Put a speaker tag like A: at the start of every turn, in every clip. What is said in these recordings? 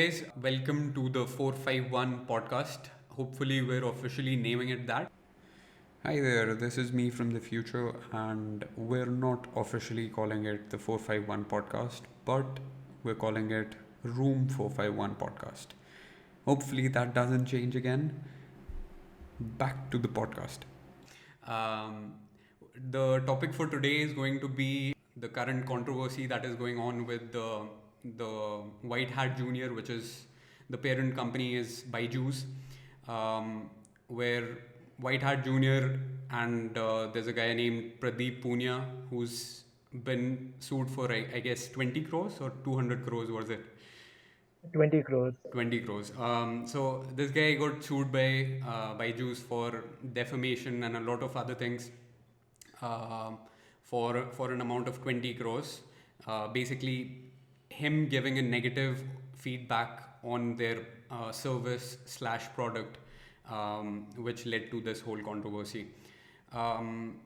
A: guys, welcome to the 451 podcast. Hopefully, we're officially naming it that. Hi there, this is me from the future, and we're not officially calling it the 451 podcast, but we're calling it Room 451 podcast. Hopefully, that doesn't change again. Back to the podcast. Um, the topic for today is going to be the current controversy that is going on with the White Hat Junior, which is the parent company is Byju's, where White Hat Junior and there's a guy named Pradeep Punia who's been sued for I guess 20 crores or 200 crores was it?
B: 20 crores.
A: 20 crores. So this guy got sued by Jews for defamation and a lot of other things um for an amount of 20 crores. Basically, him giving a negative feedback on their service slash product, which led to this whole controversy. Um,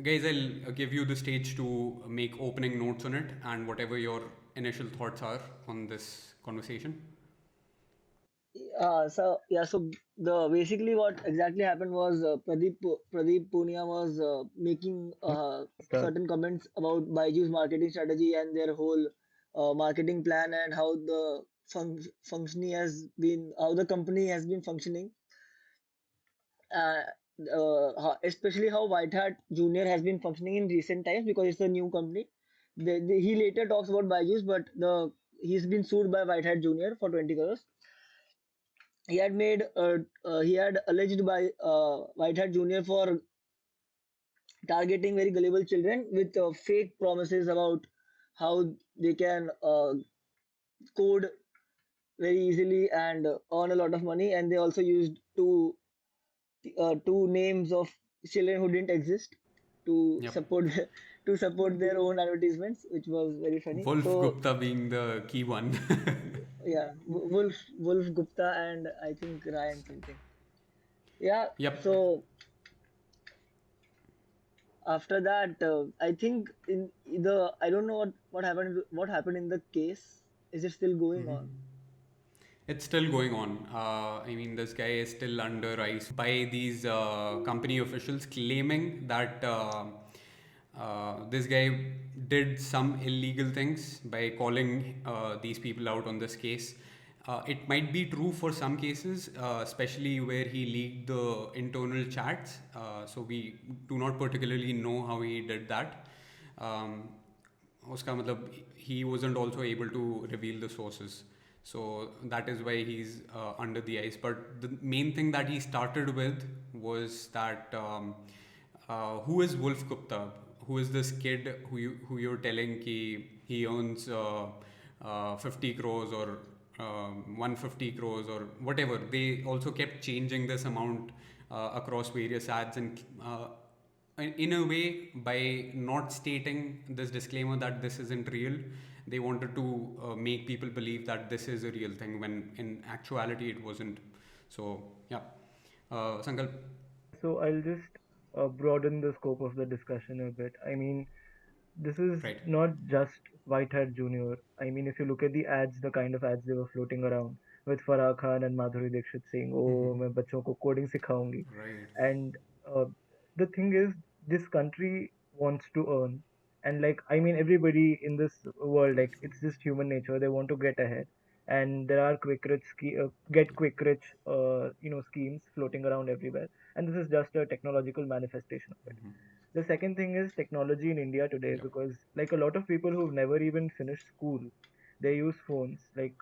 A: Guys, I'll give you the stage to make opening notes on it and whatever your initial thoughts are on this conversation.
B: So the basically what exactly happened was Pradeep Punia was making
C: Start.
B: certain comments about Byju's marketing strategy and their whole marketing plan and how the functioning has been how the company has been functioning. Uh, Especially how White Hat Junior has been functioning in recent times because it's a new company. He later talks about Byju's, but the he's been sued by White Hat Junior for 20 crores. He had alleged by Whitehead Jr. for targeting very gullible children with fake promises about how they can code very easily and earn a lot of money, and they also used two names of children who didn't exist to
A: Yep.
B: support to support their own advertisements, which was very funny.
A: Wolf
B: So
A: Gupta being the key one.
B: yeah, Wolf Gupta and I think Ryan something. Yeah,
A: Yep.
B: so after that, I think in the I don't know what happened in the case. Is it still going on?
A: It's still going on. I mean, this guy is still under ice by these company officials claiming that this guy did some illegal things by calling these people out on this case. It might be true for some cases, especially where he leaked the internal chats. So we do not particularly know how he did that. Um, उसका मतलब he wasn't also able to reveal the sources. So that is why he's under the ice. But the main thing that he started with was that who is Wolf Gupta? Who is this kid who you're telling he earns 50 crores or 150 crores or whatever? They also kept changing this amount across various ads and in a way, by not stating this disclaimer that this isn't real, they wanted to make people believe that this is a real thing when in actuality it wasn't. So, yeah. Sankalp,
C: So I'll just broaden the scope of the discussion a bit. I mean, this is
A: right.
C: not just Whitehead Junior. I mean, if you look at the ads, the kind of ads they were floating around with Farah Khan and Madhuri Dixit saying, "Oh, मैं बच्चों को coding सिखाऊंगी,"
A: Right.
C: and the thing is, this country wants to earn, and like I mean, everybody in this world, like it's just human nature. They want to get ahead, and there are get quick rich, schemes floating around everywhere, and this is just a technological manifestation of it. The second thing is technology in India today,
A: Yep.
C: because like a lot of people who've never even finished school, they use phones. Like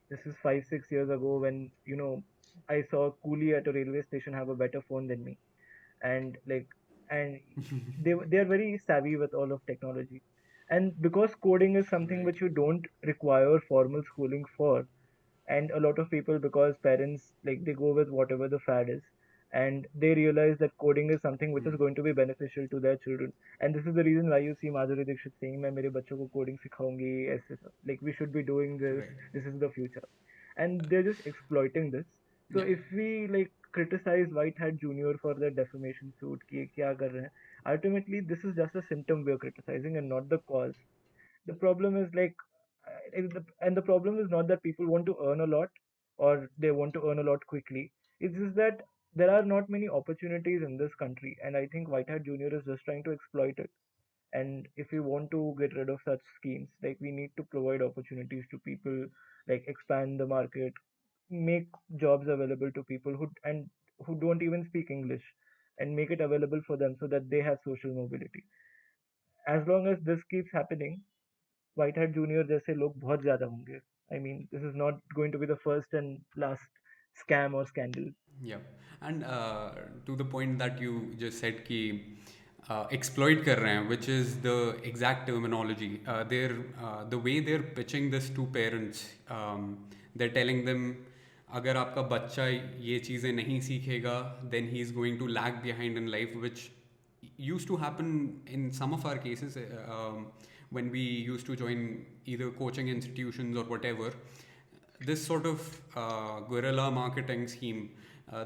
C: this is 5 6 years ago when I saw a coolie at a railway station have a better phone than me, and and they are very savvy with all of technology, and because coding is something
A: Right.
C: which you don't require formal schooling for, and a lot of people, because parents like they go with whatever the fad is, and they realize that coding is something which is going to be beneficial to their children, and this is the reason why you see Madhuri Dixit saying मैं मेरे बच्चों को coding सिखाऊंगी ऐसे सब. Like we should be doing this,
A: Right.
C: this is the future, and they're just exploiting this. So
A: Yeah.
C: if we like criticize Whitehead Junior for their defamation suit कि ये क्या कर रहे हैं, ultimately this is just a symptom we are criticizing and not the cause. The problem is like And the problem is not that people want to earn a lot or they want to earn a lot quickly. It's just that there are not many opportunities in this country, and I think White Hat Junior is just trying to exploit it. And if we want to get rid of such schemes, like we need to provide opportunities to people, like expand the market, make jobs available to people who don't even speak English, and make it available for them so that they have social mobility. As long as this keeps happening, White Hat Junior जैसे लोग बहुत ज़्यादा होंगे. I mean, this is not going to be the first and last scam or scandal.
A: Yeah, and to the point that you just said कि exploit कर रहे हैं, which is the exact terminology. The way they're pitching this to parents, they're telling them अगर आपका बच्चा ये चीज़ें नहीं सीखेगा, then he's going to lag behind in life, which used to happen in some of our cases when we used to join either coaching institutions or whatever. This sort of guerrilla marketing scheme.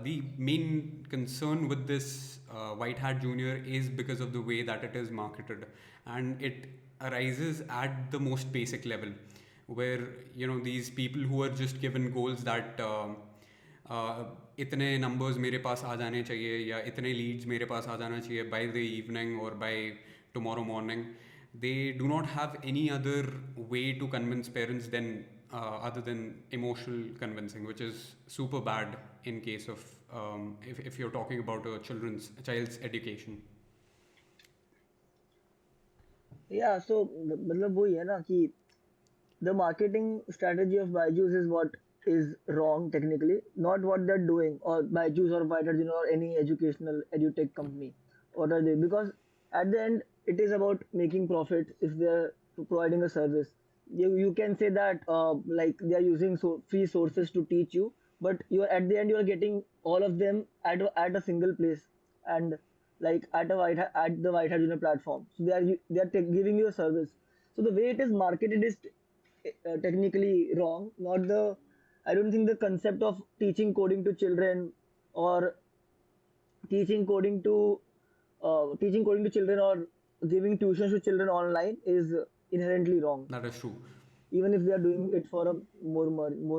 A: The main concern with this White Hat Junior is because of the way that it is marketed, and it arises at the most basic level, where these people who are just given goals that इतने numbers मेरे पास आ जाने चाहिए या इतने leads मेरे पास आ जाना चाहिए by the evening or by tomorrow morning. They do not have any other way to convince parents than other than emotional convincing, which is super bad in case of if you're talking about a child's education.
B: Yeah, so मतलब वही है ना कि the marketing strategy of Byju's is what is wrong technically, not what they're doing, or Byju's or Vitagen or any educational edutech company. What are they? Because at the end, it is about making profit if they're providing a service. You can say that like they are using free sources to teach you, but you're at the end you're getting all of them at a single place, and like at at the White Hat Junior platform. So they are giving you a service. So the way it is marketed is technically wrong. Not the I don't think the concept of teaching coding to children or teaching coding to teaching coding to children or giving tuitions to children online is inherently wrong.
A: That is true.
B: Even if they are doing it for a more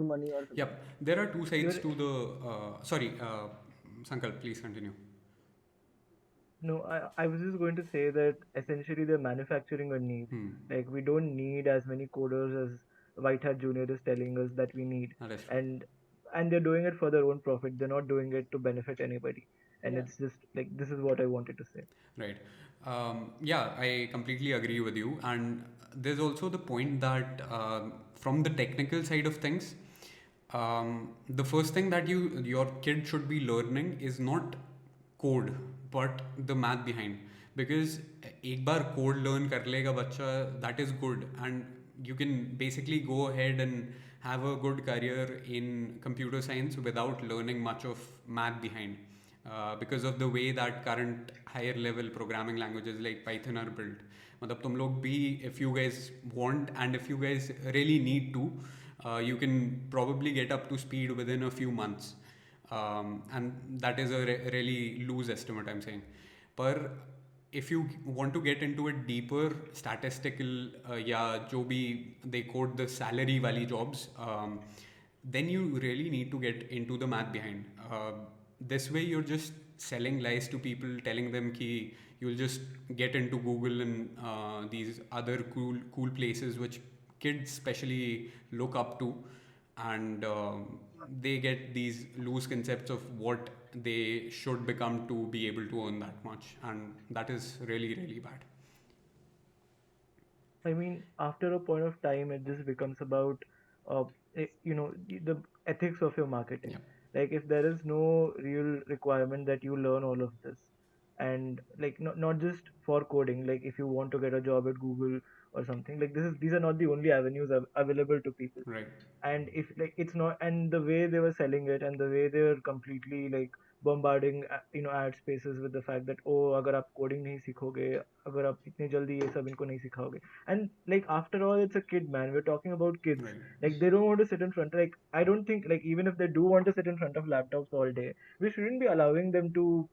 B: money or something.
A: Yep, there are two sides
C: You're
A: to the. Sorry, Sankalp, please continue.
C: No, I was just going to say that essentially they're manufacturing a need. Like we don't need as many coders as White Hat Junior is telling us that we need,
A: That is true.
C: and they're doing it for their own profit. They're not doing it to benefit anybody. And
B: Yeah.
C: it's just like this is what I wanted to say.
A: Right. Yeah, I completely agree with you. And there's also the point that from the technical side of things, the first thing that your kid should be learning is not code, but the math behind. Because एक बार code learn कर लेगा बच्चा, that is good, and you can basically go ahead and have a good career in computer science without learning much of math behind. Because of the way that current higher level programming languages like Python are built. मतलब तुम लोग भी if you guys want and if you guys really need to, you can probably get up to speed within a few months. And that is a really loose estimate, I'm saying. But if you want to get into a deeper statistical या जो भी they quote the salary वाली jobs, then you really need to get into the math behind. This way you're just selling lies to people, telling them ki you'll just get into Google and these other cool places which kids especially look up to, and they get these loose concepts of what they should become to be able to earn that much, and that is really bad.
C: I mean, after a point of time, it just becomes about, the ethics of your marketing.
A: Yeah.
C: Like, if there is no real requirement that you learn all of this, and like not just for coding, like if you want to get a job at Google or something, like these are not the only avenues available to people.
A: Right.
C: And if like it's not, and the way they were selling it and the way they were completely like bombarding ad spaces with the fact that oh अगर आप coding नहीं सीखोगे अगर आप इतनी जल्दी ये सब इनको नहीं सिखाओगे, and like after all it's a kid, man, we're talking about kids.
A: Right.
C: Like they don't want to sit in front, like I don't think, like even if they do want to sit in front of laptops all day, we shouldn't be allowing them to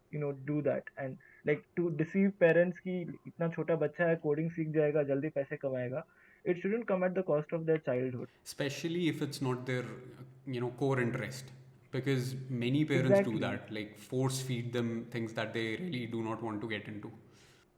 C: do that, and like to deceive parents कि इतना छोटा बच्चा है coding सीख जाएगा जल्दी पैसे कमाएगा. it shouldn't come at the cost of their childhood.
A: Especially if it's not their core interest, because many parents do
C: Exactly.
A: that, like force feed them things that they really do not want to get into.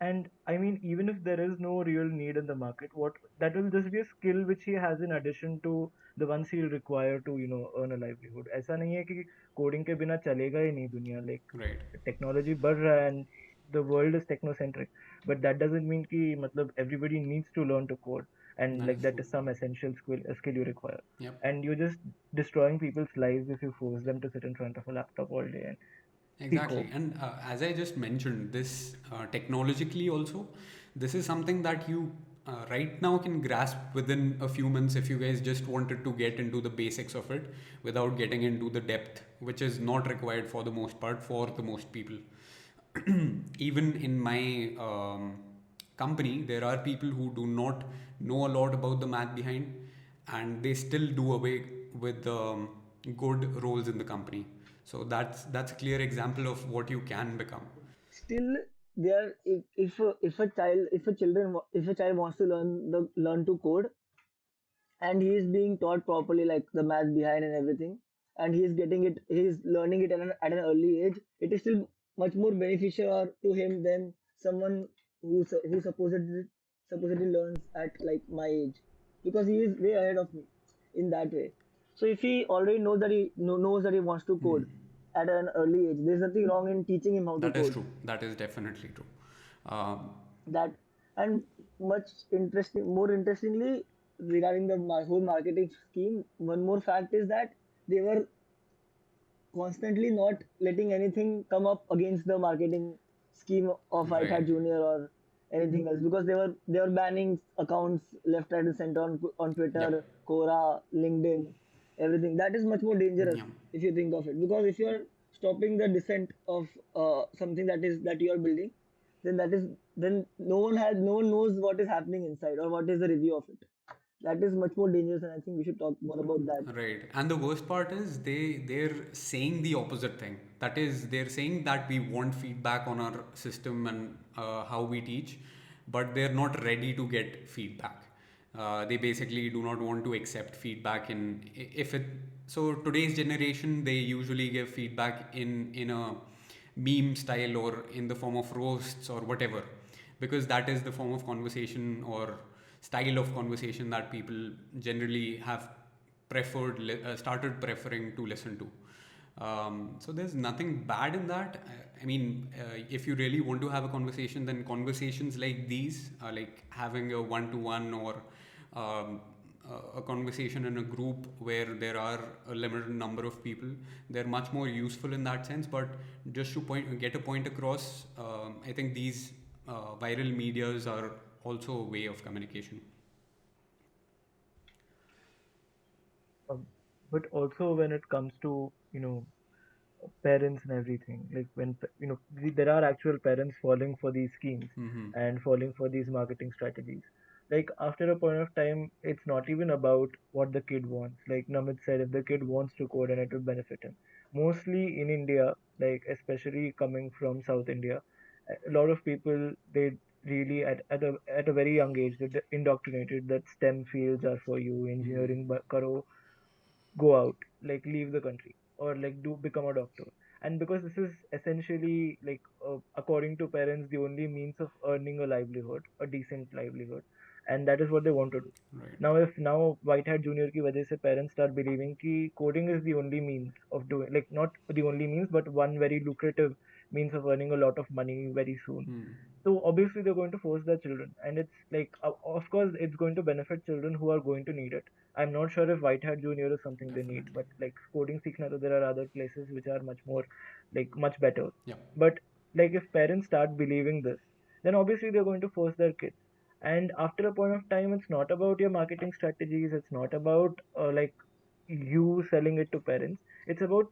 C: And I mean, even if there is no real need in the market, what that will just be a skill which he has in addition to the ones he'll require to, earn a livelihood. ऐसा नहीं है कि coding के बिना चलेगा ही नहीं दुनिया. Like
A: Right.
C: technology बढ़ रहा है and the world is technocentric, but that doesn't mean कि मतलब everybody needs to learn to code, and
A: That
C: like
A: is
C: that
A: true.
C: is some essential skill you require.
A: Yep.
C: And you're just destroying people's lives if you force them to sit in front of a laptop all day and see
A: Exactly.
C: code.
A: And as I just mentioned, this technologically also, this is something that you right now can grasp within a few months if you guys just wanted to get into the basics of it without getting into the depth, which is not required for the most part for the most people. Even in my company, there are people who do not know a lot about the math behind, and they still do away with good roles in the company. So that's a clear example of what you can become.
B: Still, there if a child wants to learn to code, and he is being taught properly, like the math behind and everything, and he is learning it at an early age, it is still much more beneficial to him than someone who supposedly learns at like my age, because he is way ahead of me in that way. So if he already knows that he wants to code at an early age, there's nothing wrong in teaching him how to
A: That is
B: code.
A: true. That is definitely true. Um,
B: That, and more interestingly, regarding the whole marketing scheme, one more fact is that they were constantly not letting anything come up against the marketing scheme of White
A: right.
B: Hat Junior or anything else, because they were banning accounts left, right, and center on
A: Yep.
B: Twitter, Quora, LinkedIn, everything. That is much more dangerous
A: Yeah.
B: if you think of it, because if you are stopping the descent of something that you are building, then no one knows what is happening inside or what is the review of it. That is much more dangerous, and I think we should talk more about that.
A: Right. And the worst part is they're saying the opposite thing. That is, they're saying that we want feedback on our system and how we teach, but they're not ready to get feedback. They basically do not want to accept feedback if it. So today's generation, they usually give feedback in a meme style or in the form of roasts or whatever, because that is the form of conversation or style of conversation that people generally have started preferring to listen to. So there's nothing bad in that. I mean, if you really want to have a conversation, then conversations like these, like having a one-to-one or um, a conversation in a group where there are a limited number of people, they're much more useful in that sense. But just to get a point across, I think these viral medias are also a way of communication.
C: Um, but also when it comes to, parents and everything, like when there are actual parents falling for these schemes
A: Mm-hmm.
C: and falling for these marketing strategies. Like after a point of time, it's not even about what the kid wants. Like Namit said, if the kid wants to code and it will benefit him. Mostly in India, like especially coming from South India, a lot of people, they really at a very young age they're indoctrinated that STEM fields are for you,
A: Mm-hmm.
C: engineering karo, go out, like leave the country, or like do become a doctor. And because this is essentially like, according to parents, the only means of earning a livelihood, a decent livelihood, and that is what they want to do.
A: Right.
C: Now if now White Hat Junior ki wajah se parents start believing ki coding is the only means of doing, like not the only means but one very lucrative means of earning a lot of money very soon,
A: Mm.
C: so obviously they're going to force their children, and it's like, of course it's going to benefit children who are going to need it. I'm not sure if White Hat Junior is something they need,
A: Definitely.
C: but like coding seekhna, so there are other places which are much more, like much better.
A: Yeah.
C: But like if parents start believing this, then obviously they're going to force their kids. And after a point of time, it's not about your marketing strategies. It's not about like you selling it to parents. It's about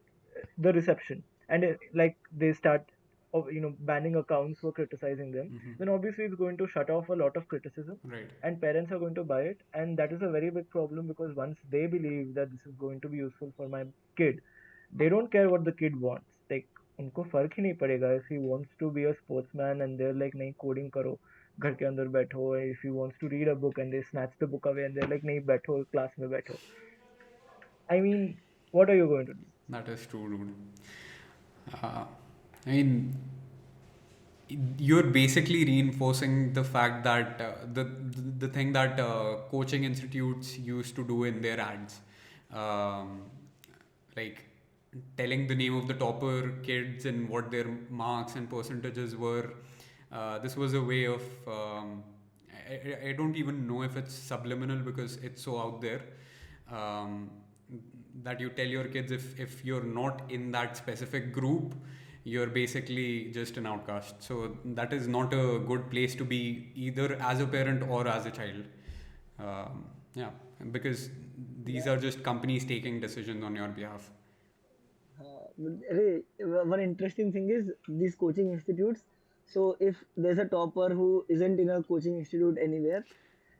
C: the reception. And like they start of banning accounts for criticizing them,
A: Mm-hmm.
C: then obviously it's going to shut off a lot of criticism,
A: Right.
C: and parents are going to buy it, and that is a very big problem, because once they believe that this is going to be useful for my kid, they don't care what the kid wants. Like उनको फर्क ही नहीं पड़ेगा if he wants to be a sportsman and they're like नहीं coding करो, घर के अंदर बैठो, if he wants to read a book and they snatch the book away and they're like नहीं बैठो class में बैठो. I mean, what are you going to do?
A: That is true, dude. I mean, you're basically reinforcing the fact that the thing that coaching institutes used to do in their ads, um, like telling the name of the topper kids and what their marks and percentages were. This was a way of I don't even know if it's subliminal because it's so out there, um, that you tell your kids if you're not in that specific group, you're basically just an outcast. So that is not a good place to be either as a parent or as a child. Yeah, because these
B: Yeah.
A: are just companies taking decisions on your behalf.
B: One interesting thing is these coaching institutes. So if there's a topper who isn't in a coaching institute anywhere,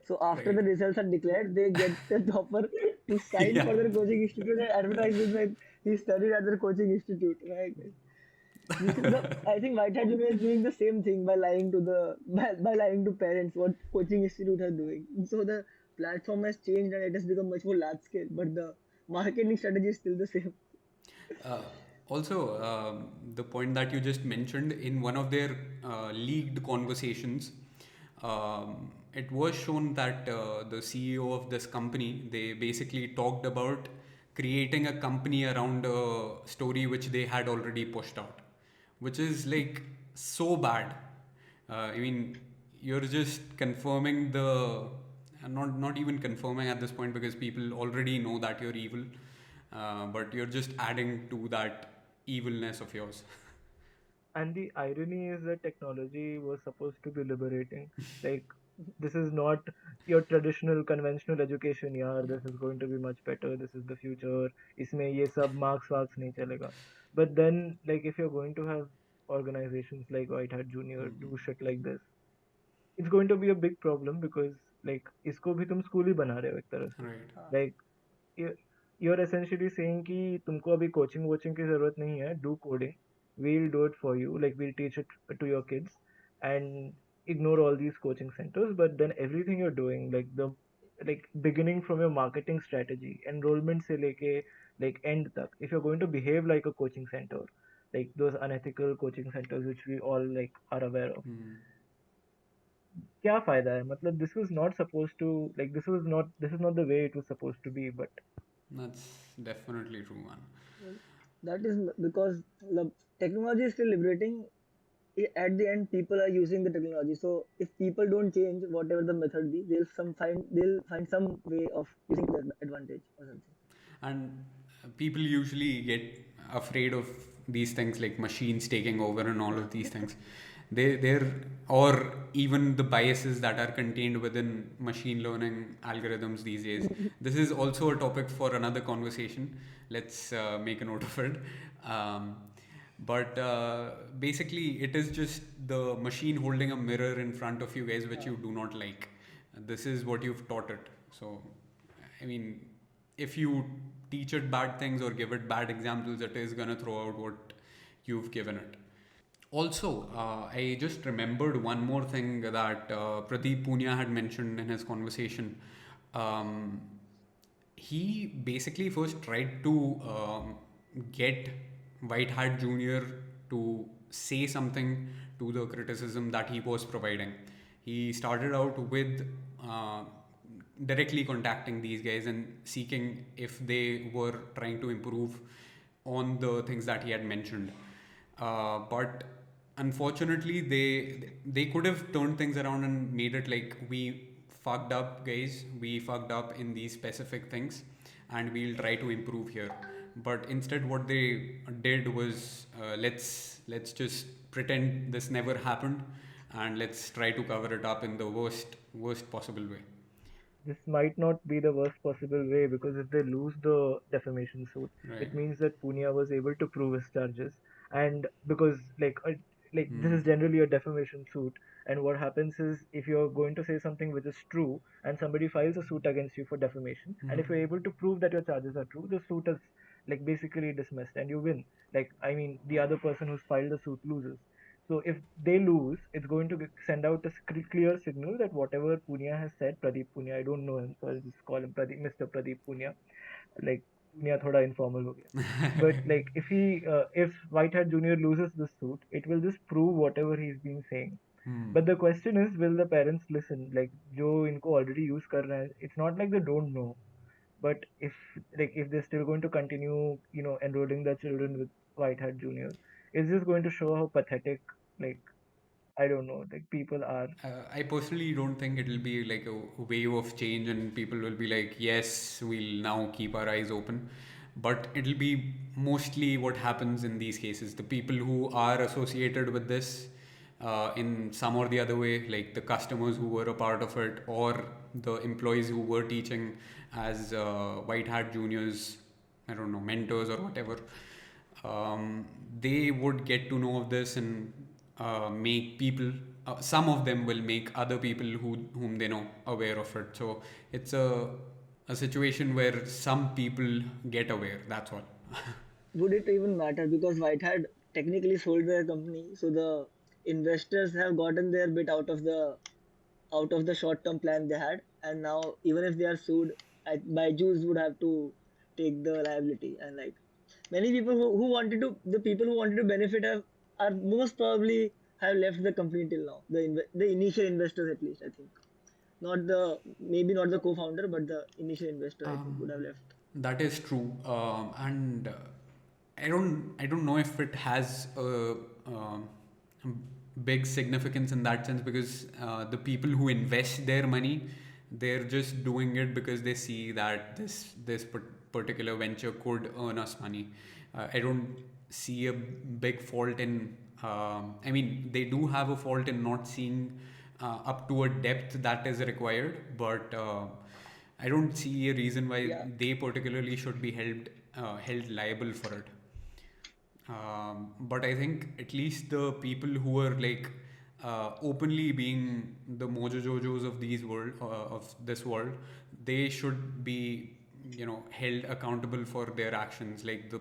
B: so after
A: Right.
B: the results are declared, they get the topper to sign
A: Yeah.
B: for their coaching institute and advertise it like he studied at their coaching institute. Right? This is the I think White Hat Junior is doing the same thing by lying to by lying to parents what coaching institute are doing. So the platform has changed and it has become much more large scale, but the marketing strategy is still the same.
A: Uh, Also, the point that you just mentioned in one of their leaked conversations, it was shown that the CEO of this company, they basically talked about creating a company around a story which they had already pushed out, which is like so bad. I mean, you're just confirming the, not even confirming at this point because people already know that you're evil, but you're just adding to that evilness of yours.
C: And the irony is that technology was supposed to be liberating. Like, this is not your traditional conventional education. Yeah, this is going to be much better. This is the future. इसमें ये सब marks वार्क्स नहीं चलेगा. But then, like, if you're going to have organizations like White Hat Junior do shit like this, it's going to be a big problem because like इसको भी तुम school ही बना रहे हो एक तरह से.
A: Right.
C: Like, you- you're essentially saying कि तुमको अभी कोचिंग वोचिंग की जरूरत नहीं है, do coding, we'll do it for you, like we'll teach it to your kids and ignore all these coaching centers. But then everything you're doing, like beginning from your marketing strategy, enrollment से लेके like end तक, if you're going to behave like a coaching center, like those unethical coaching centers which we all like are aware of,
A: Hmm.
C: क्या फायदा है? मतलब this was not supposed to, like this is not the way it was supposed to be. But
A: That's definitely true, man.
B: Well, that is because the technology is still liberating. At the end, people are using the technology. So if people don't change whatever the method be, they'll find some way of using their advantage or something.
A: And people usually get afraid of these things like machines taking over and all of these things. They're or even the biases that are contained within machine learning algorithms these days. This is also a topic for another conversation. Let's make a note of it. Um, but basically, it is just the machine holding a mirror in front of you guys, which you do not like. This is what you've taught it. So, I mean, if you teach it bad things or give it bad examples, it is gonna throw out what you've given it. Also, I just remembered one more thing that Pradeep Punia had mentioned in his conversation. Um, he basically first tried to get White Hat Junior to say something to the criticism that he was providing. He started out with directly contacting these guys and seeking if they were trying to improve on the things that he had mentioned. But unfortunately, they could have turned things around and made it like we fucked up, guys. We fucked up in these specific things, and we'll try to improve here. But instead, what they did was let's just pretend this never happened, and let's try to cover it up in the worst possible way.
C: this might not be the worst possible way, because if they lose the defamation suit,
A: Right.
C: it means that Punia was able to prove his charges. And because like this
A: Hmm.
C: is generally a defamation suit, and what happens is if you're going to say something which is true and somebody files a suit against you for defamation, and if you're able to prove that your charges are true, the suit is like basically dismissed and you win. Like, I mean, the other person who's filed the suit loses. So if they lose, it's going to send out a clear signal that whatever Punia has said, Pradeep Punia, I don't know him, so I'll just call him Pradeep, Mr. Pradeep Punia. Like Punia thoda informal ho gaya. But like if Whitehead Junior loses the suit, it will just prove whatever he's been saying. But the question is, will the parents listen? Like जो इनको already use कर रहे हैं, it's not like they don't know, but if they're still going to continue, enrolling their children with Whitehead Junior, it's just going to show how pathetic, like I don't know, like people are.
A: I personally don't think it'll be like a wave of change and people will be like, yes, we'll now keep our eyes open. But it'll be mostly what happens in these cases. The people who are associated with this in some or the other way, like the customers who were a part of it, or the employees who were teaching as white hat juniors, I don't know, mentors or whatever, they would get to know of this and make people, some of them will make other people whom they know aware of it. So it's a situation where some people get aware, that's all.
B: Would it even matter? Because Whitehead technically sold their company, so the investors have gotten their bit out of the short term plan they had, and now even if they are sued, Byju's would have to take the liability. And like many people who wanted to, the people who wanted to benefit are most probably have left the company till now. The initial investors, at least, I think, not the maybe not the co-founder, but the initial investor, I think, would have left.
A: That is true, and I don't know if it has a big significance in that sense, because the people who invest their money, they're just doing it because they see that this particular venture could earn us money. I don't see a big fault in. I mean, they do have a fault in not seeing up to a depth that is required, but I don't see a reason why
B: Yeah.
A: they particularly should be held liable for it. But I think at least the people who are like openly being the Mojo Jojos of of this world, they should be, held accountable for their actions. Like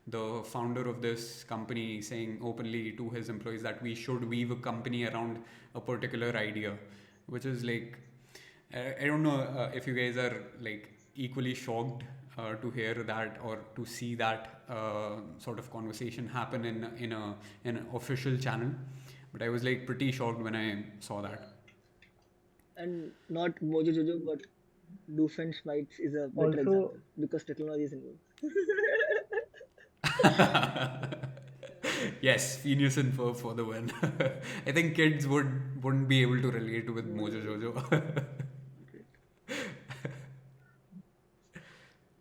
A: the founder of this company saying openly to his employees that we should weave a company around a particular idea, which is like, I don't know if you guys are like equally shocked to hear that or to see that sort of conversation happen in an official channel, but I was like pretty shocked when I saw that.
B: And not Mojo Jojo, but Doofenshmirtz is a better
C: Also,
B: example because technology is involved.
A: Yes, Phineas and Ferb for the win. I think kids wouldn't be able to relate with Mojo Jojo.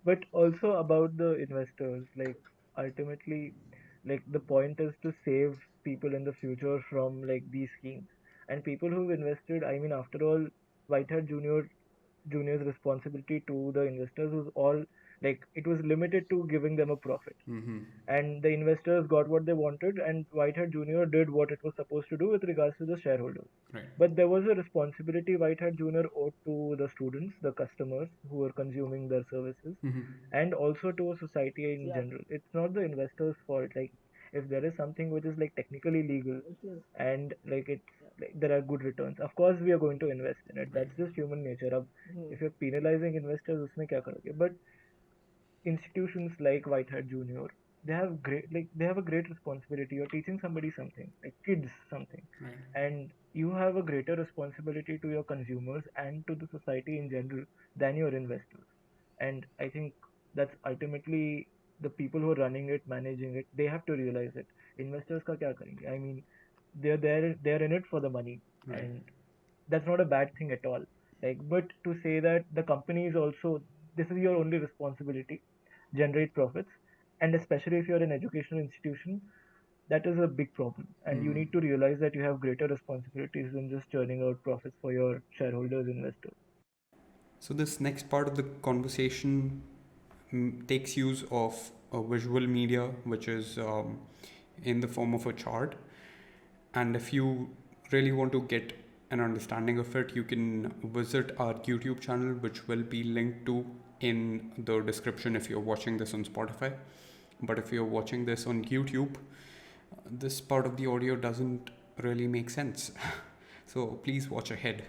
C: but also about the investors, like ultimately, like the point is to save people in the future from like these schemes. And people who've invested, I mean, after all, Whitehead Junior's responsibility to the investors was all, like it was limited to giving them a profit.
A: Mm-hmm.
C: And the investors got what they wanted, and Whitehead Junior did what it was supposed to do with regards to the shareholders.
A: Right.
C: But there was a responsibility Whitehead Junior owed to the students, the customers who were consuming their services,
A: Mm-hmm.
C: and also to a society in
B: Yeah.
C: general. It's not the investors' fault. Like if there is something which is like technically legal and like there are good returns, of course we are going to invest in it. That's just human nature. If you're penalizing investors, उसमें क्या करोगे? But institutions like Whitehead Junior, they have a great responsibility. You're teaching somebody something, like kids something,
A: Right.
C: and you have a greater responsibility to your consumers and to the society in general than your investors. And I think that's ultimately the people who are running it, managing it, they have to realize it. Investors का क्या करेंगे? I mean, they're in it for the money,
A: Right.
C: and that's not a bad thing at all. Like, but to say that the company is also, this is your only responsibility, generate profits, and especially if you're an educational institution, that is a big problem. And you need to realize that you have greater responsibilities than just churning out profits for your shareholders, investors.
A: So this next part of the conversation takes use of a visual media, which is in the form of a chart. And if you really want to get an understanding of it, you can visit our YouTube channel, which will be linked to in the description if you're watching this on Spotify. But if you're watching this on YouTube, this part of the audio doesn't really make sense. So please watch ahead.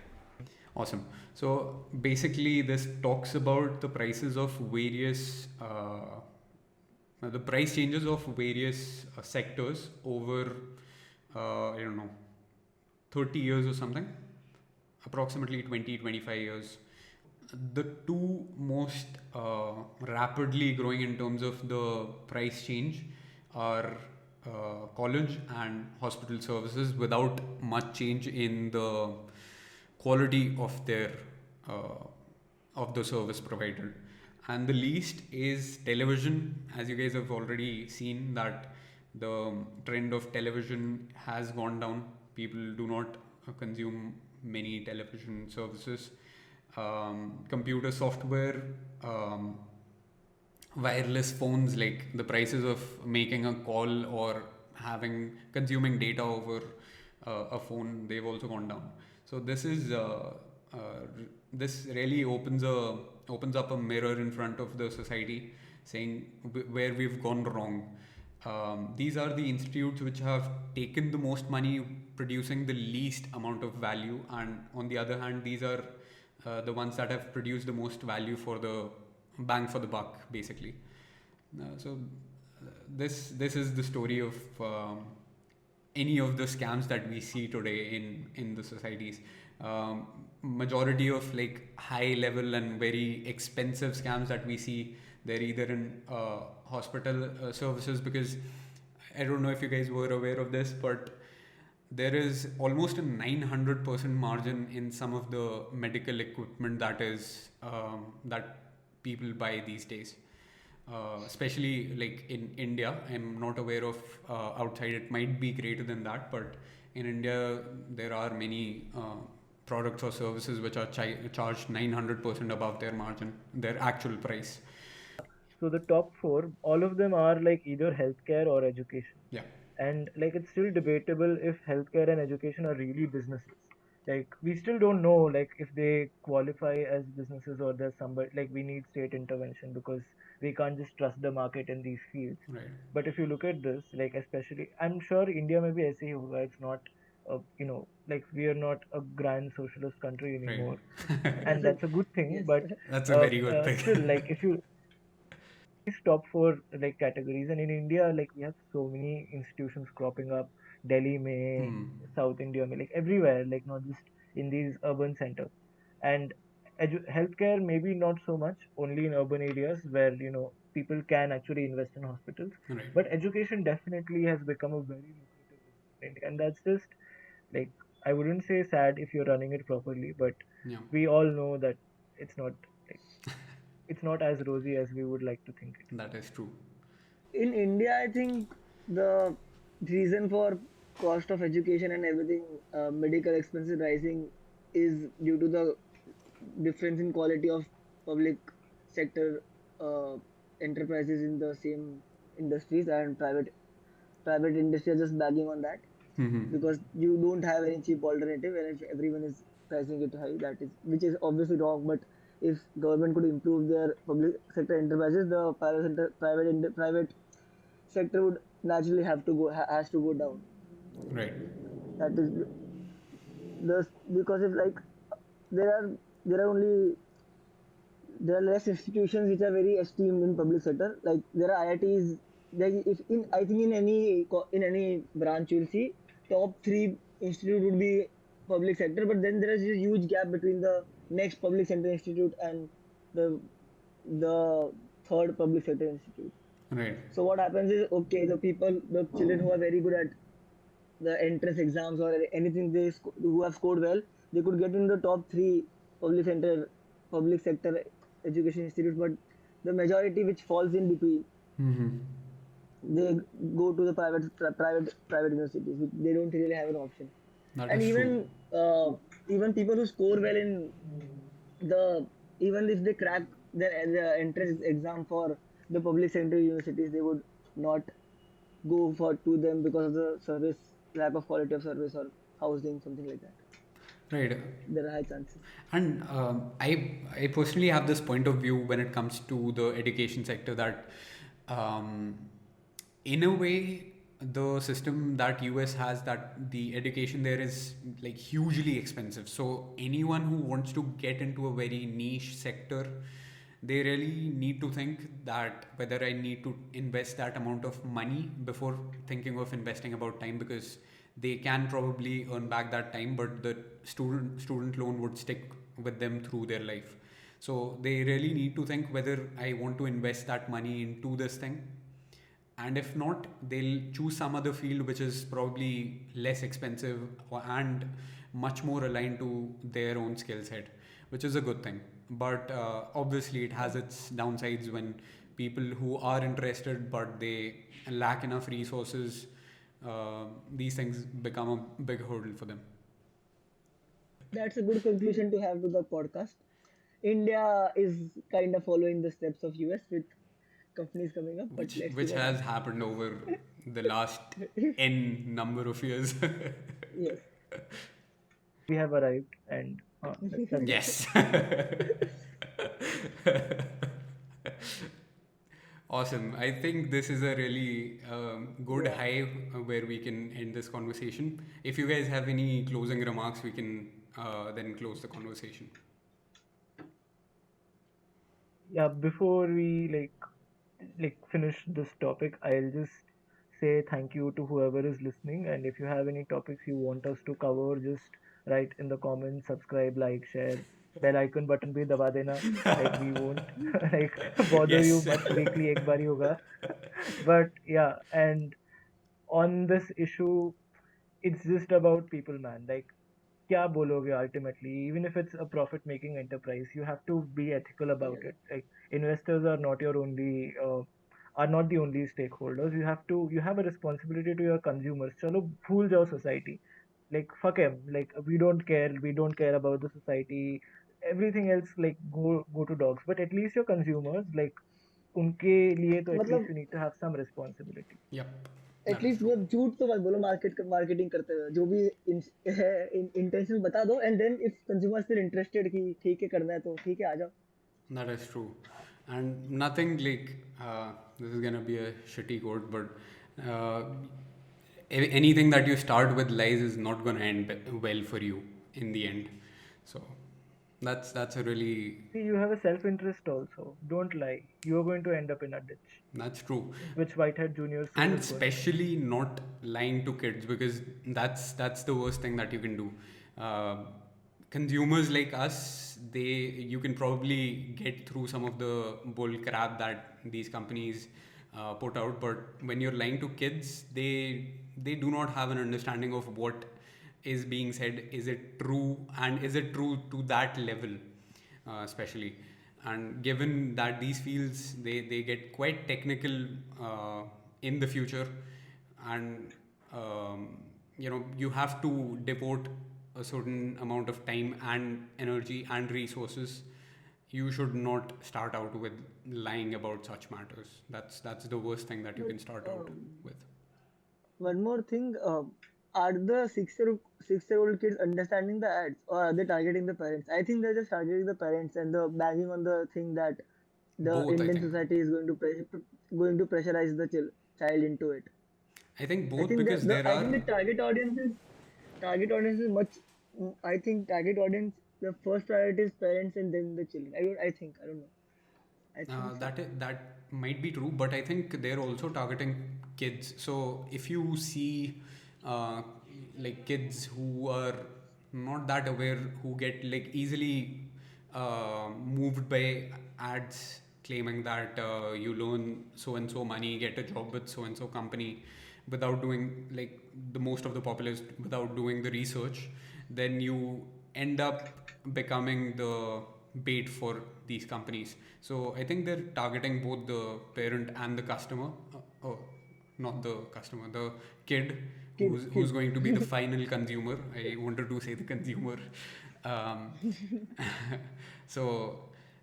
A: Awesome. So basically, this talks about the prices of various, the price changes of various sectors over, I don't know, 30 years or something, approximately 20-25 years. The two most rapidly growing in terms of the price change are college and hospital services, without much change in the quality of their uh, of the service provided. And the least is television. As you guys have already seen, that the trend of television has gone down. People do not consume many television services. Computer software, wireless phones, like the prices of making a call or having consuming data over a phone, they've also gone down. So uh, this really opens up a mirror in front of the society, saying where we've gone wrong. These are the institutes which have taken the most money, producing the least amount of value, and on the other hand, these are the ones that have produced the most value for the bang for the buck, basically. This is the story of any of the scams that we see today in the societies. Majority of like high level and very expensive scams that we see, they're either in hospital services, because I don't know if you guys were aware of this, but there is almost a 900% margin in some of the medical equipment that people buy these days. Especially like in India, I'm not aware of outside. It might be greater than that, but in India, there are many products or services which are charged 900% above their margin, their actual price.
C: So the top four, all of them are like either healthcare or education.
A: Yeah.
C: And like it's still debatable if healthcare and education are really businesses. Like we still don't know like if they qualify as businesses or there's somebody like we need state intervention because we can't just trust the market in these fields.
A: Right.
C: But if you look at this, like especially, I'm sure India may be ऐसे ही होगा. It's not, like we are not a grand socialist country anymore, and that's a good thing.
B: Yes.
C: But
A: That's a very good
C: still,
A: thing.
C: like if you these top four like categories, and in India, like we have so many institutions cropping up, Delhi mein,
A: Hmm.
C: South India mein, like everywhere, like not just in these urban centers. And healthcare maybe not so much, only in urban areas where people can actually invest in hospitals.
A: Right.
C: But education definitely has become a very lucrative business in India, and that's just like I wouldn't say sad if you're running it properly, but
A: Yeah.
C: we all know that it's not like it's not as rosy as we would like to think it.
A: That is true.
B: In India, I think the reason for cost of education and everything, medical expenses rising, is due to the difference in quality of public sector uh, enterprises in the same industries, and private industry are just bagging on that,
A: Mm-hmm.
B: because you don't have any cheap alternative, and if everyone is pricing it high, that is which is obviously wrong. But if government could improve their public sector enterprises, the private sector would naturally have to has to go down.
A: Right.
B: That is the because if like there are there are only there are less institutions which are very esteemed in public sector. Like there are IITs. Like if in I think in any branch you'll see top three institute would be public sector, but then there is a huge gap between the next public sector institute and the the third public sector institute.
A: Right.
B: So what happens is, okay, the children who are very good at the entrance exams or anything who have scored well, they could get in the top three public sector education institutes. But the majority which falls in between,
A: Mm-hmm.
B: they go to the private universities. They don't really have an option.
A: That
B: And
A: is true.
B: even people who score well in the even if they crack the entrance exam for the public sector universities, they would not go for to them because of the service, lack of quality of service or housing, something like that.
A: Right.
B: There are high chances.
A: And I personally have this point of view when it comes to the education sector, that in a way the system that US has, that the education there is like hugely expensive. So anyone who wants to get into a very niche sector, they really need to think that whether I need to invest that amount of money before thinking of investing about time, because they can probably earn back that time, but the student loan would stick with them through their life. So they really need to think whether I want to invest that money into this thing, and if not, they'll choose some other field which is probably less expensive and much more aligned to their own skill set, which is a good thing. But obviously it has its downsides when people who are interested but they lack enough resources, these things become a big hurdle for them.
B: That's a good conclusion to have to the podcast. India is kind of following the steps of US with companies coming up, but let's see
A: Which
B: what
A: has
B: happens.
A: happened over the last n number of years.
B: Yes.
C: We have arrived, and that's it.
A: Yes. Awesome. I think this is a really good
B: Yeah.
A: high where we can end this conversation. If you guys have any closing remarks, we can then close the conversation.
C: Yeah, before we finish this topic, I'll just say thank you to whoever is listening. And if you have any topics you want us to cover, just write in the comments, subscribe, like, share. Bell icon button bhi daba dena. Like we won't like bother you
A: Yes.
C: much weekly ek baar hi hoga. But yeah, and on this issue, it's just about people, man. Like क्या बोलोगे ultimately, even if it's a profit making enterprise, you have to be ethical about
B: Yes.
C: it. Like investors are not your only are not the only stakeholders. You have a responsibility to your consumers. Chalo bhul jao society, like fuck em, like we don't care about the society, everything else, like go to dogs, but at least your consumers, like उनके लिए तो at least
B: मतलब
C: you need to have some responsibility.
A: Yep. That is
B: at least
A: true.
B: मतलब झूठ तो मत बोलो marketing करते हुए, जो भी है इंटेंशन बता दो, and then if consumer still interested कि ठीक है करना है तो ठीक है आ जाओ.
A: That is true. And nothing like this is gonna be a shitty quote, but uh, anything that you start with lies is not gonna end well for you in the end. So that's a really
C: See, you have a self interest also. Don't lie, you're going to end up in a ditch,
A: that's true.
C: which Whitehead Jr. soon
A: And
C: is going to.
A: especially not lying to kids, because that's the worst thing that you can do. uh, Consumers like us, they you can probably get through some of the bull crap that these companies put out, but when you're lying to kids, they do not have an understanding of what is being said. Is it true, and is it true to that level, especially. And given that these fields, they get quite technical in the future, and you have to devote a certain amount of time and energy and resources. You should not start out with lying about such matters. That's the worst thing that you
B: But
A: can start out with.
B: one more thing, are the 6-year old kids understanding the ads, or are they targeting the parents? I think they're just targeting the parents and the banging on the thing that the
A: Both, I
B: Indian
A: think.
B: society is going to pressurize the child into it.
A: I think
B: I
A: both,
B: think
A: because there
B: I think
A: are.
B: the target audience is much. I think target audience, the first priority is parents and then the children. I don't know. I think so.
A: That might be true, but I think they're also targeting kids. So if you see uh, like kids who are not that aware, who get like easily moved by ads claiming that you loan so and so money, get a job with so and so company, without doing like the most of the populace, without doing the research, then you end up becoming the bait for these companies. So I think they're targeting both the parent and the customer. Oh, not the customer, the kid who's
B: Kid.
A: going to be the final consumer. I wanted to say the consumer. Um, so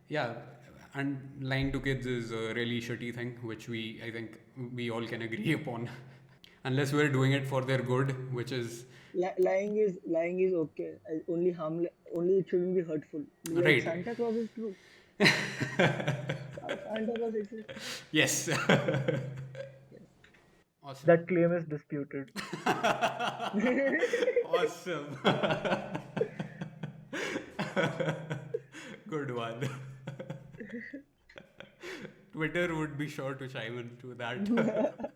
A: yeah, and lying to kids is a really shitty thing, which I think we all can agree upon, unless we're doing it for their good, which is
B: Lying is okay. Only it shouldn't be hurtful. Like
A: right.
B: Santa Claus is true. Santa Claus exists.
A: Yes.
B: Yes.
A: Awesome.
C: That claim is disputed.
A: Awesome. Good one. Twitter would be sure to chime into that.